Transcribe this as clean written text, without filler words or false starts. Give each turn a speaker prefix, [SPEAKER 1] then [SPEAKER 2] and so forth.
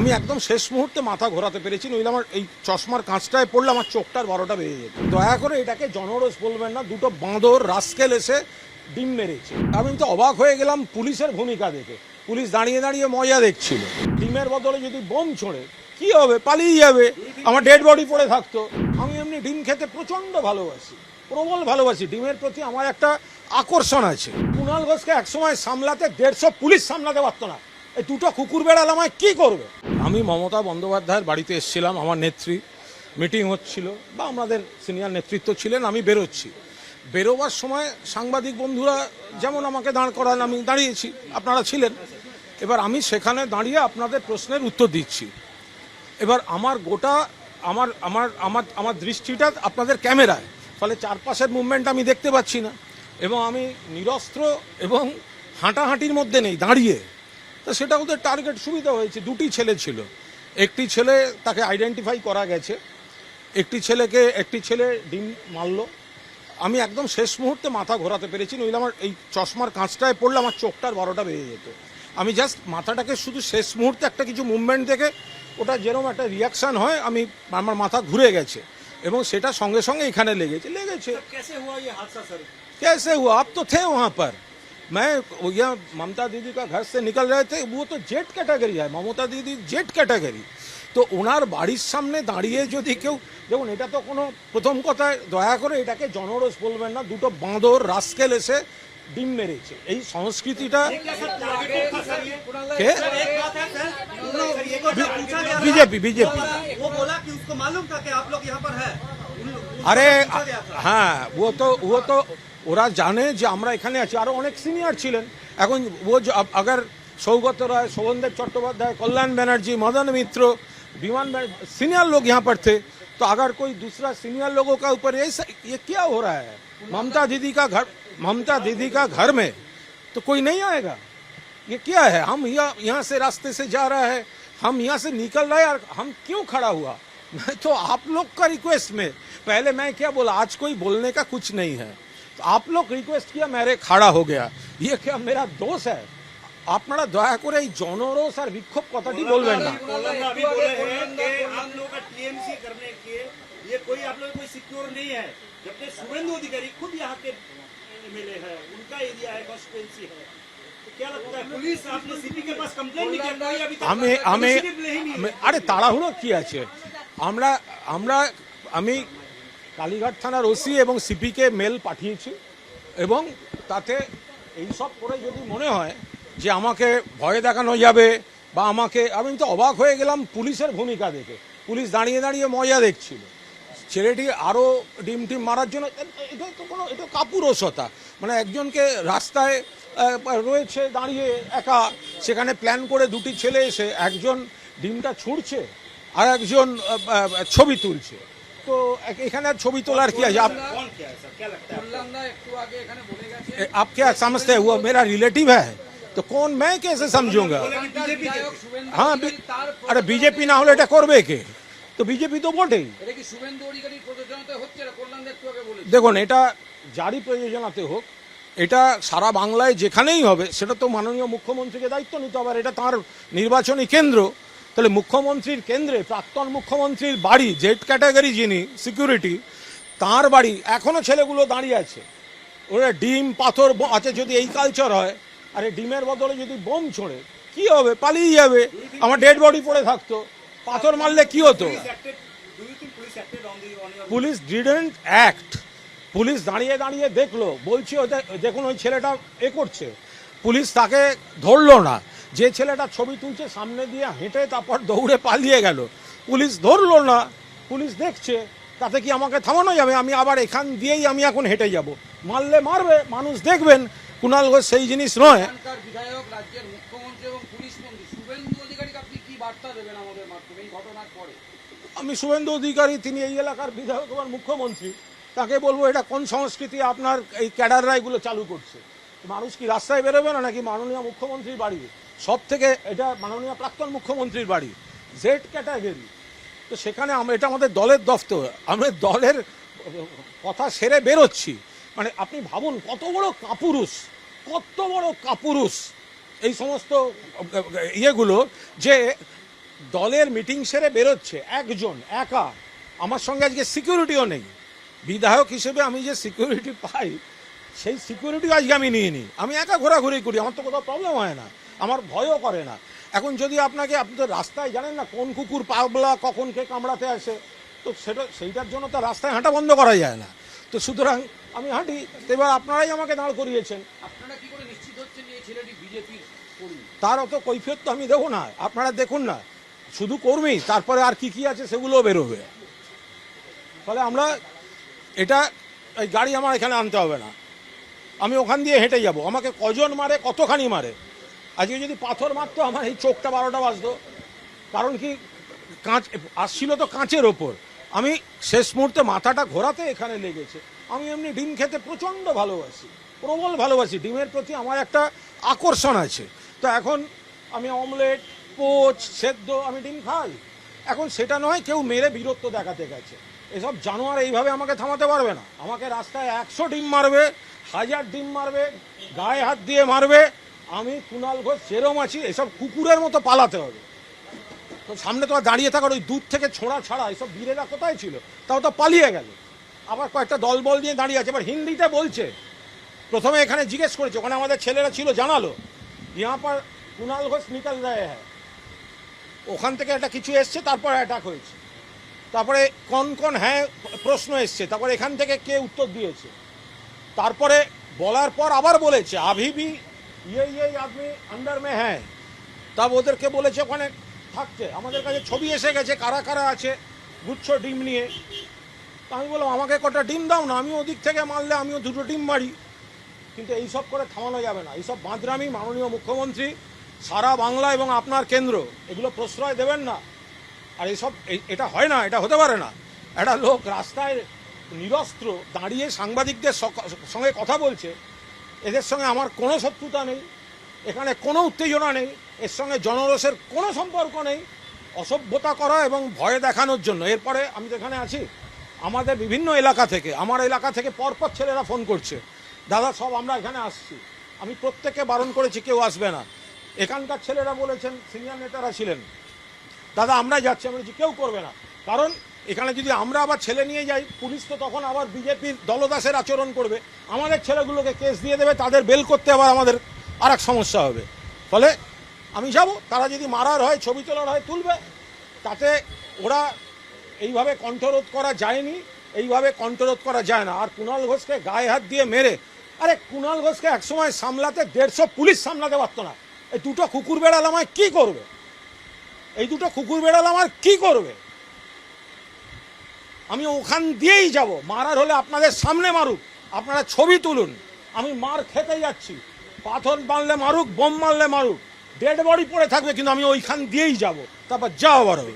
[SPEAKER 1] আমি একদম শেষ মুহূর্তে মাথা ঘোরাতে পেরেছি, নইলে আমার এই চশমার কাঁচটায় পড়লে আমার চোখটার 12টা বেজে যেত। দয়া করে এটাকে জনরোষ বলবেন না, দুটো বাঁদর রাস্কেল এসে ডিম মেরেছে। আমি তো অবাক হয়ে গেলাম পুলিশের ভূমিকা দেখে। পুলিশ দাঁড়িয়ে দাঁড়িয়ে মজা দেখছিল। ডিমের বদলে যদি বোম ছোড়ে কি হবে, পালিয়ে যাবে, আমার ডেড বডি পড়ে থাকতো। আমি এমনি ডিম খেতে প্রচণ্ড ভালোবাসি, প্রবল ভালোবাসি। ডিমের প্রতি আমার একটা আকর্ষণ আছে। কুণাল ঘোষকে একসময় সামলাতে 150 পুলিশ সামলাতে পারতো না। এই দুটো কুকুর বেড়াল আমায় কি করবে? আমি মমতা বন্দ্যোপাধ্যায়ের বাড়িতে এসেছিলাম, আমার নেত্রী মিটিং হচ্ছিল বা আমাদের সিনিয়র নেতৃত্ব ছিলেন। আমি বেরোচ্ছি, বেরোবার সময় সাংবাদিক বন্ধুরা যেমন আমাকে দাঁড় করান, আমি দাঁড়িয়েছি, আপনারা ছিলেন। এবার আমি সেখানে দাঁড়িয়ে আপনাদের প্রশ্নের উত্তর দিচ্ছি। এবার আমার গোটা আমার আমার আমার আমার দৃষ্টিটা আপনাদের ক্যামেরায়, ফলে চারপাশের মুভমেন্ট আমি দেখতে পাচ্ছি না, এবং আমি নিরস্ত্র এবং হাঁটাহাঁটির মধ্যে নেই, দাঁড়িয়ে। তো সেটা ওদের টার্গেট সুবিধা হয়েছে। দুটি ছেলে ছিল, একটি ছেলে তাকে আইডেন্টিফাই করা গেছে, একটি ছেলে ডিম মারলো। আমি একদম শেষ মুহূর্তে মাথা ঘোরাতে পেরেছি, নইলে আমার এই চশমার কাঁচটায় পড়লে আমার চোখটার 12টা বেজে যেত। আমি জাস্ট মাথাটাকে শুধু শেষ মুহূর্তে একটা কিছু মুভমেন্ট দেখে, ওটা যেরকম একটা রিয়াকশান হয়, আমার মাথা ঘুরে গেছে এবং সেটা সঙ্গে সঙ্গে এখানে লেগেছে। कैसे हुआ? आप तो थे वहाँ पर। मैं यहाँ ममता दीदी का घर से निकल रहे थे, वो तो जेट कैटेगरी है, ममता दीदी जेट कैटेगरी। তো ওনার বাড়ির সামনে দাঁড়িয়ে যদি কেউ, দেখুন এটা তো কোনো, প্রথম কথায় দয়া করে এটাকে জনরোষ বলবেন না, দুটো বাঁদর রাস্কেল এসে ডিম মেরেছে। এই সংস্কৃতিটা বিজেপি আরে হ্যাঁ, ও তো ওরা জানে যে আমরা এখানে আছি। আরো অনেক সিনিয়র ছিলেন। এখন ও अगर सौगत राय, शोभनदेव चट्टोपाध्याय, कल्याण बनर्जी, मदन मित्र, विमान सीनियर लोग यहाँ पर थे, तो अगर कोई दूसरा सीनियर लोगों का ऊपर ये क्या हो रहा है? ममता दीदी का घर में तो कोई नहीं आएगा। ये क्या है? हम यहाँ से रास्ते से जा रहा है, हम यहाँ से निकल रहे हैं, और हम क्यों खड़ा हुआ? मैं तो आप लोग का रिक्वेस्ट में, पहले मैं क्या बोला, आज कोई बोलने का कुछ नहीं है, तो आप लोग रिक्वेस्ट किया, मेरे खड़ा हो गया। ये क्या मेरा दोष है? আপনারা দয়া করে এই জনরোষ আর বিক্ষোভ কথাটি বলবেন না। আরে তাড়াহুড়ো কি আছে? আমি কালীঘাট থানার ওসি এবং সিপিকে মেল পাঠিয়েছি, এবং তাতে এইসব করে যদি মনে হয় যে আমাকে ভয় দেখানো যাবে বা আমি তো অবাক হয়ে গেলাম পুলিশের ভূমিকা দেখে। পুলিশ দাঁড়িয়ে দাঁড়িয়ে মজা দেখছিল। ছেলেটি আরও ডিম মারার জন্য, এটা কাপুরুষতা। মানে একজনকে রাস্তায় রয়েছে দাঁড়িয়ে একা, সেখানে প্ল্যান করে দুটি ছেলে এসে একজন ডিমটা ছুঁড়ছে আর একজন ছবি তুলছে। তো এখানে ছবি তোলার কি আছে? आप क्या समझते हैं वो मेरा रिलेटिव है? तो कौन, मैं कैसे समझूंगा? हाँ, अरे बीजेपी ना হলে এটা করবে কে? তো বিজেপি তো বটেই। দেখুন, এটা জারি প্রয়োজনাতে হোক, এটা সারা বাংলায় যেখানেই হবে, সেটা তো মাননীয় মুখ্যমন্ত্রীকে দায়িত্ব নিতে হবে। এটা তার নির্বাচনী কেন্দ্র। তাহলে মুখ্যমন্ত্রীর কেন্দ্রে প্রাক্তন মুখ্যমন্ত্রীর বাড়ি, জেড ক্যাটাগরি যিনি সিকিউরিটি, তার বাড়ি, এখনো ছেলেগুলো দাঁড়িয়ে আছে। ওরা ডিম পাথর আছে, যদি এই কালচার হয়, আরে ডিমের বদলে যদি বোম ছোড়ে কি হবে, পালিয়ে যাবে, আমার ডেড বডি পড়ে থাকতো। পাথর মারলে কি হতো? Police didn't act. পুলিশ দাঁড়িয়ে দাঁড়িয়ে দেখলো, বলছি দেখুন ওই ছেলেটা করছে, পুলিশ তাকে ধরলো না। যে ছেলেটা ছবি তুলছে সামনে দিয়ে হেঁটে তারপর দৌড়ে পালিয়ে গেল, পুলিশ ধরলো না। পুলিশ দেখছে, তাতে কি আমাকে থামানো যাবে? আমি আবার এখান দিয়েই আমি এখন হেঁটে যাব। মারলে মারবে, মানুষ দেখবেন। কুণাল ঘোষ সেই জিনিস নয়।
[SPEAKER 2] বিধায়ক, রাজ্যের মুখ্যমন্ত্রী এবং পুলিশ মন্ত্রী শুভেন্দু অধিকারীকে আপনি কি বার্তা দেবেন আমাদের মাধ্যমে এই ঘটনার পরে?
[SPEAKER 1] আমি শুভেন্দু অধিকারী, তিনি এই এলাকার বিধায়ক এবং মুখ্যমন্ত্রী, তাকে বলবো এটা কোন সংস্কৃতি আপনার এই ক্যাডাররা এগুলো চালু করছে? মানুষ কি রাস্তায় বেরোবে না নাকি? মাননীয় মুখ্যমন্ত্রীর বাড়ি, সব থেকে এটা মাননীয় প্রাক্তন মুখ্যমন্ত্রীর বাড়ি, জেড ক্যাটাগরি। তো সেখানে এটা আমাদের দলের দফতর, আমরা দলের কথা সেরে বেরোচ্ছি। মানে আপনি ভাবুন কত বড় কাপুরুষ এই সমস্ত ইয়েগুলো, যে দলের মিটিং সেরে বেরোচ্ছে একজন একা, আমার সঙ্গে আজকে সিকিউরিটিও নেই। বিধায়ক হিসেবে আমি যে সিকিউরিটি পাই সেই সিকিউরিটিও আজকে আমি নিয়ে নিই, আমি একা ঘোরাঘুরি করি, আমার তো কোথাও প্রবলেম হয় না, আমার ভয়ও করে না। এখন যদি আপনি তো রাস্তায় জানেন না কোন কুকুর পাগলা কখন কে কামড়াতে আসে, তো সেইটার জন্য তো রাস্তায় হাঁটা বন্ধ করা যায় না। তো সুতরাং আমি হাঁটি, এবার আপনারাই আমাকে দাঁড় করিয়েছেন।
[SPEAKER 2] আপনারা কি করে নিশ্চিত হচ্ছেন যে এই ছেলেটি বিজেপির কর্মী?
[SPEAKER 1] তার অত কৈফিয়ত তো আমি দেবো না, আপনারা দেখুন না, শুধু কর্মী, তারপরে আর কি কি আছে সেগুলোও বেরোবে। ফলে আমরা এটা, এই গাড়ি আমার এখানে আনতে হবে না, আমি ওখান দিয়ে হেঁটে যাব। আমাকে কজন মারে, কতখানি মারে, আজকে যদি পাথর মারতো আমার এই চোখটা 12টা বাজতো। কারণ কি, কাঁচ আসছিল তো কাঁচের ওপর, আমি শেষ মুহূর্তে মাথাটা ঘোরাতে এখানে লেগেছে। আমি এমনি ডিম খেতে প্রচণ্ড ভালোবাসি, প্রবল ভালোবাসি, ডিমের প্রতি আমার একটা আকর্ষণ আছে। তো এখন আমি অমলেট, পোচ, সেদ্ধ আমি ডিম খাই। এখন সেটা নয় কেউ মেরে বীরত্ব দেখাতে গেছে, এসব জানোয়ার এইভাবে আমাকে থামাতে পারবে না। আমাকে রাস্তায় 100 ডিম মারবে, 1000 ডিম মারবে, গায়ে হাত দিয়ে মারবে, আমি কুণাল ঘোষ যেরম আছি এসব কুকুরের মতো পালাতে হবে। তো সামনে তো আর দাঁড়িয়ে থাকার, ওই দূর থেকে ছোঁড়া ছাড়া এসব বীরেরা কোথায় ছিল, তাও তো পালিয়ে গেল। আবার কয়েকটা দলবল নিয়ে দাঁড়িয়ে আছে, এবার হিন্দিতে বলছে। প্রথমে এখানে জিজ্ঞেস করেছে, ওখানে আমাদের ছেলেরা ছিল, জানালো ইহা পর কুণাল ঘোষ নিকল রহে হ্যাঁ। ওখান থেকে একটা কিছু এসছে, তারপর অ্যাটাক হয়েছে, তারপরে কোন হ্যাঁ প্রশ্ন এসছে, তারপরে এখান থেকে কে উত্তর দিয়েছে, তারপরে বলার পর আবার বলেছে আভি ভি ইয়ে আদমি আন্ডার মে হ্যাঁ। তা ওদেরকে বলেছে ওখানে থাকতে, আমাদের কাছে ছবি এসে গেছে কারা কারা আছে গুচ্ছ ডিম নিয়ে। তা আমি বললাম আমাকে কটা ডিম দাও না, আমি ওদিক থেকে মারলে আমিও 2টো ডিম মারি। কিন্তু এইসব করে থামানো যাবে না, এইসব বাঁদরামি মাননীয় মুখ্যমন্ত্রী সারা বাংলা এবং আপনার কেন্দ্র এগুলো প্রশ্রয় দেবেন না। আর এইসব এটা হয় না, এটা হতে পারে না। একটা লোক রাস্তায় নিরস্ত্র দাঁড়িয়ে সাংবাদিকদের সঙ্গে কথা বলছে, এদের সঙ্গে আমার কোনো শত্রুতা নেই, এখানে কোনো উত্তেজনা নেই, এর সঙ্গে জনরোষের কোনো সম্পর্ক নেই, অসভ্যতা করা এবং ভয় দেখানোর জন্য। এরপরে আমি যেখানে আছি আমাদের বিভিন্ন এলাকা থেকে, আমার এলাকা থেকে পরপর ছেলেরা ফোন করছে, দাদা সব আমরা এখানে আসছি। আমি প্রত্যেককে বারণ করেছি কেউ আসবে না। এখানকার ছেলেরা বলেছেন, সিনিয়র নেতারা ছিলেন, দাদা আমরা যাচ্ছি। আমি বলছি কেউ করবে না, কারণ এখানে যদি আমরা আবার ছেলে নিয়ে যাই, পুলিশ তো তখন আবার বিজেপির দলদাসের আচরণ করবে, আমাদের ছেলেগুলোকে কেস দিয়ে দেবে, তাদের বেল করতে আবার আমাদের আর এক সমস্যা হবে। ফলে আমি যাব, তারা যদি মারার হয়, ছবি তোলার হয় তুলবে, তাতে ওরা এইভাবে কণ্ঠরোধ করা যায়নি, এইভাবে কণ্ঠরোধ করা যায় না। আর কুণাল ঘোষকে গায়ে হাত দিয়ে মেরে, আরে কুণাল ঘোষকে একসময় সামলাতে 150 পুলিশ সামলাতে পারতো না। এই 2টো কুকুর বেড়াল আমায় কী করবে, এই 2টো কুকুর বেড়াল আমার কি করবে? আমি ওখান দিয়েই যাব, মারার হলে আপনাদের সামনে মারুক, আপনারা ছবি তুলুন, আমি মার খেতে যাচ্ছি, পাথর মারলে মারুক, বোম মারলে মারুক, ডেড বডি পড়ে থাকবে, কিন্তু আমি ওইখান দিয়েই যাব, তারপর যা হবার হবে।